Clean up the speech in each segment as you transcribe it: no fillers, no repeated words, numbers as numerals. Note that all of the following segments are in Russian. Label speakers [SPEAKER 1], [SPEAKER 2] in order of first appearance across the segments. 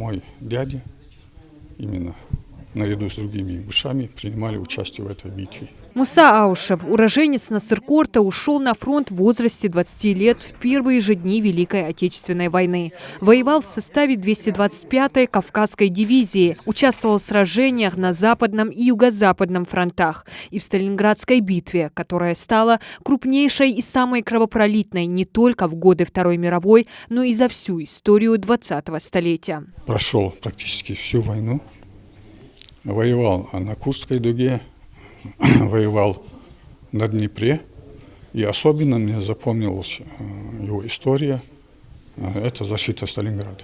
[SPEAKER 1] мой дядя, именно наряду с другими ингушами, принимали участие в этой битве.
[SPEAKER 2] Муса Аушев, уроженец Насыркорта, ушел на фронт в возрасте 20 лет в первые же дни Великой Отечественной войны. Воевал в составе 225-й Кавказской дивизии, участвовал в сражениях на Западном и Юго-Западном фронтах и в Сталинградской битве, которая стала крупнейшей и самой кровопролитной не только в годы Второй мировой, но и за всю историю 20-го столетия.
[SPEAKER 1] Прошел практически всю войну, воевал на Курской дуге, воевал на Днепре, и особенно мне запомнилась его история – это защита Сталинграда.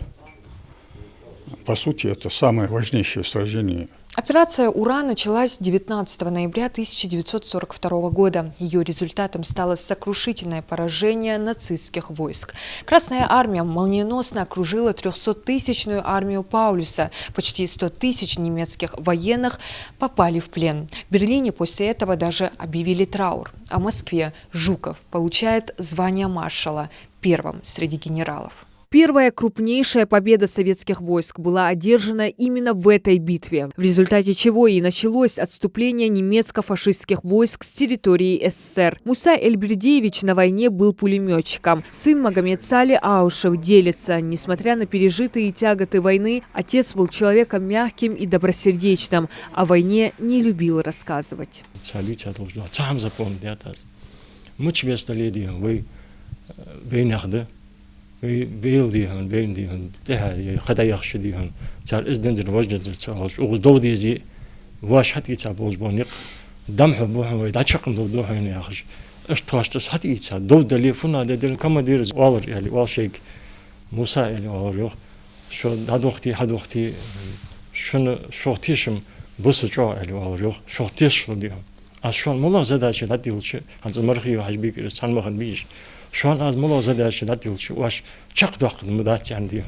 [SPEAKER 1] По сути, это самое важнейшее сражение.
[SPEAKER 2] Операция «Ура» началась 19 ноября 1942 года. Ее результатом стало сокрушительное поражение нацистских войск. Красная армия молниеносно окружила 300-тысячную армию Паулюса. Почти 100 тысяч немецких военных попали в плен. В Берлине после этого даже объявили траур. А в Москве Жуков получает звание маршала, первым среди генералов. Первая крупнейшая победа советских войск была одержана именно в этой битве, в результате чего и началось отступление немецко-фашистских войск с территории СССР. Муса Эльбердиевич на войне был пулеметчиком. Сын Магомед Сали Аушев делится. Несмотря на пережитые тяготы войны, отец был человеком мягким и добросердечным. О войне не любил рассказывать.
[SPEAKER 3] Бейл дихан, бейн дихан, хадай яхшы дихан. Цар издензер вождензер цалаш. Угу довдези ваш хати ца бозбоник. Дамху буху вай дачакм довдуху яхш. Эштваштас хати ца довдали фуна дедел камадир валр яли валшейк Муса яли валр yok. Şu hadwaqti şunu şohtişim busu ço yali vалр yok. Şohtiş diyor. Az şu an mola zadaçı da dilçi. Az marxiyo hajbik sanmağın biş. Şu an az mola zadaçı da dilçi. Vaş çaq doqd mudatyan diyor.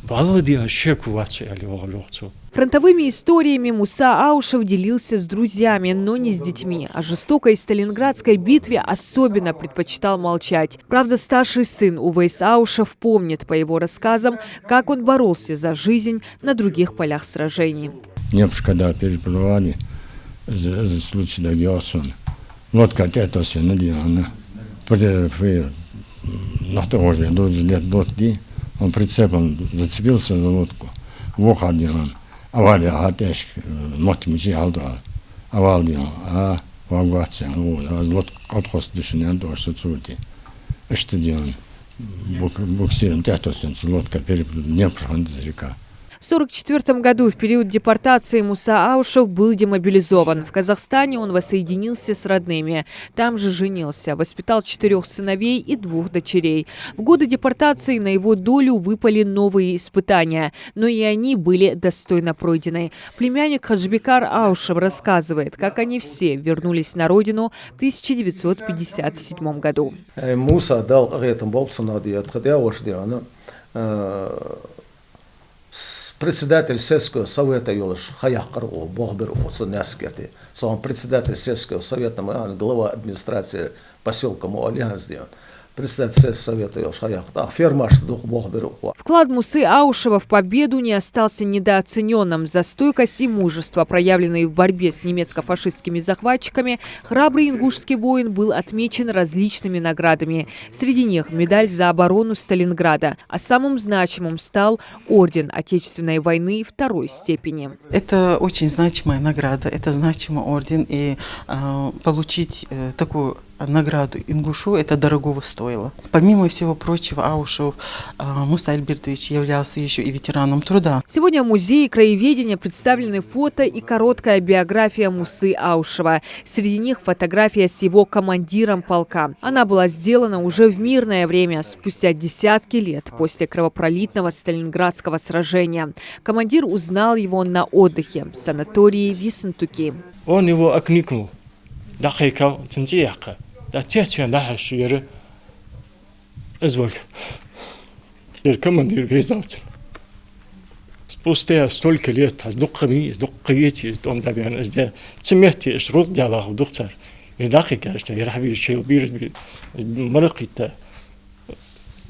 [SPEAKER 3] Balı diyor şeku vatsı yali vалр yok.
[SPEAKER 2] Фронтовыми историями Муса Аушев делился с друзьями, но не с детьми. О жестокой Сталинградской битве особенно предпочитал молчать. Правда, старший сын Увейс Аушев помнит по его рассказам, как он боролся за жизнь на других полях сражений.
[SPEAKER 4] Немцы, когда переплывали, случай догелся, лодка это все надела. На того же лодки, он прицепом зацепился за лодку, выходил он. Авария хатеш, мотимичи алда, авалдиан, вагватся, аз лод колхоз душнен дошли цути. Эштидиан, буксиром тятосен, лодка переплыл, не проходит река.
[SPEAKER 2] В 1944 году, в период депортации, Муса Аушев был демобилизован. В Казахстане он воссоединился с родными. Там же женился, воспитал 4 сыновей и 2 дочерей. В годы депортации на его долю выпали новые испытания, но и они были достойно пройдены. Племянник Хаджбекар Аушев рассказывает, как они все вернулись на родину в 1957 году.
[SPEAKER 5] Муса дал председатель сельского совета Юлаш Хаяхкар, Богбер, Оценескерти, сам председатель сельского совета, глава администрации поселка Муалихан сделан. Председатель совета Юлаш Хаяхкар, фермаш дух Богберу.
[SPEAKER 2] Вклад Мусы Аушева в победу не остался недооцененным. За стойкость и мужество, проявленные в борьбе с немецко-фашистскими захватчиками, храбрый ингушский воин был отмечен различными наградами. Среди них медаль за оборону Сталинграда, а самым значимым стал орден Отечественной войны 2-й степени.
[SPEAKER 6] Это очень значимая награда, это значимый орден, и получить такую награду ингушу это дорогого стоило. Помимо всего прочего, Аушев Муса Альбертович являлся еще и ветераном труда.
[SPEAKER 2] Сегодня в музее краеведения представлены фото и короткая биография Мусы Аушева. Среди них фотография с его командиром полка. Она была сделана уже в мирное время, спустя десятки лет после кровопролитного Сталинградского сражения. Командир узнал его на отдыхе в санатории в Ессентуки.
[SPEAKER 3] Он его окликнул. Дахайка, цинцияка. Да тетя нахаш ере. Изволь. Командир везавцер. Спустя столько лет, с духовити, том добян, сде, цемети, шрут дялах, духцар. И дахайка, что я рахви, шейл бирс, маракита.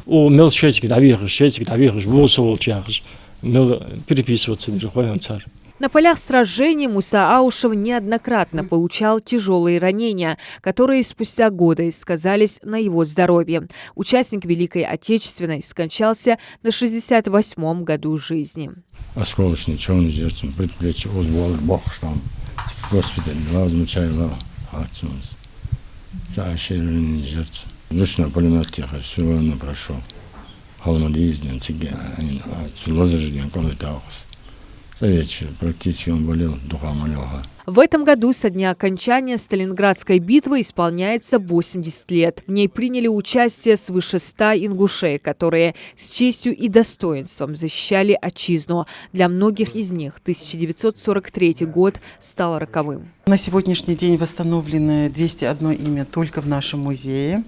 [SPEAKER 3] У мел шечки давихаш, волсовол чахаш. переписываться дырхой царь.
[SPEAKER 2] На полях сражений Муса Аушев неоднократно получал тяжелые ранения, которые спустя годы сказались на его здоровье. Участник Великой Отечественной скончался на 68-м году жизни.
[SPEAKER 4] Осколочный черный жертв, предплечье, узбол, бог штам, госпиталь, лазм чайла, отцунс. Царь жертв. Ручной пулемет тихо, все равно прошел. Холмодизден, циган, лазержден, комнатаухс. Советчик, практически он болел, духа молил.
[SPEAKER 2] В этом году со дня окончания Сталинградской битвы исполняется 80 лет. В ней приняли участие свыше 100 ингушей, которые с честью и достоинством защищали отчизну. Для многих из них 1943 год стал роковым.
[SPEAKER 6] На сегодняшний день восстановлено 201 имя только в нашем музее.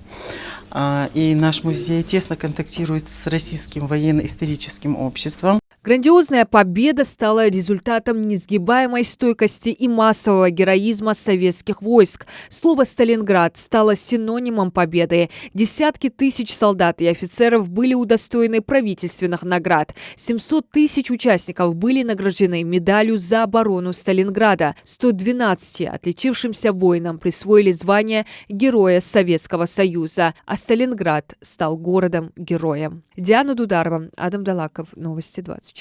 [SPEAKER 6] И наш музей тесно контактирует с Российским военно-историческим обществом.
[SPEAKER 2] Грандиозная победа стала результатом несгибаемой стойкости и массового героизма советских войск. Слово «Сталинград» стало синонимом победы. Десятки тысяч солдат и офицеров были удостоены правительственных наград. 700 тысяч участников были награждены медалью за оборону Сталинграда. 112 отличившимся воинам присвоили звание Героя Советского Союза, а Сталинград стал городом-героем. Диана Дударова, Адам Далаков, Новости 24.